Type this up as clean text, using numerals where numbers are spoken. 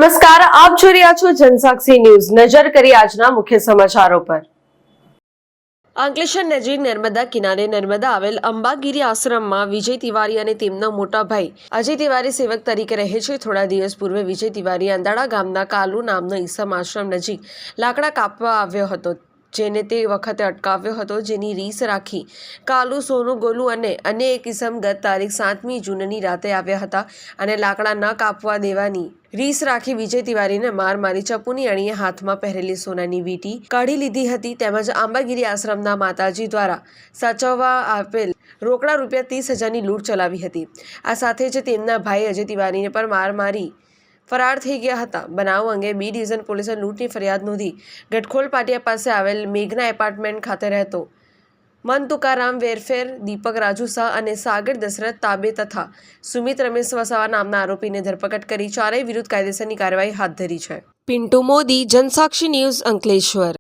નમસ્કાર, આપ જોઈ રહ્યા છો જનસાક્ષી ન્યૂઝ। નજર કરી આજના મુખ્ય સમાચારો પર। અંકલેશ્વર નજીક નર્મદા કિનારે નર્મદા આવેલ અંબાગીરી આશ્રમમાં વિજય તિવારી અને તેમના મોટા ભાઈ અજય તિવારી સેવક તરીકે રહે છે। થોડા દિવસ પૂર્વે વિજય તિવારી અંદાડા ગામના કાલુ નામનો ઈસમ આશ્રમ નજીક લાકડા કાપવા આવ્યો હતો, જેને તે વખતે અટકાવ્યો હતો, જેની રીસ રાખી કાલુ, સોનુ, ગોલુ અને અન્ય એક ઈસમ ગત તારીખ 7મી જૂનની રાતે આવ્યા હતા અને લાકડા ન કાપવા દેવાની રીસ રાખી વિજય તિવારીને માર મારી ચપ્પુની અણીએ હાથમાં પહેરેલી સોનાની વીંટી કાઢી લીધી હતી। તેમજ આંબાગીરી આશ્રમના માતાજી દ્વારા સાચવવા આપેલ રોકડા રૂપિયા 30,000ની લૂંટ ચલાવી હતી। આ સાથે જ તેમના ભાઈ અજય તિવારીને પણ માર મારી ફરાર થઈ ગયા હતા। બનાવ અંગે બી ડિવિઝન પોલીસે લૂંટની ફરિયાદ નોંધી ગટખોલ પાટિયા પાસે આવેલ મેઘના એપાર્ટમેન્ટ ખાતે રહેતો મન તુકારામ વેરફેર, દીપક રાજુ શાહ અને સાગર દશરથ તાબે તથા સુમિત રમેશ વસાવા નામના આરોપીને ધરપકડ કરી ચારેય વિરુદ્ધ કાયદેસરની કાર્યવાહી હાથ ધરી છે। પિન્ટુ મોદી, જનસાક્ષી ન્યૂઝ, અંકલેશ્વર।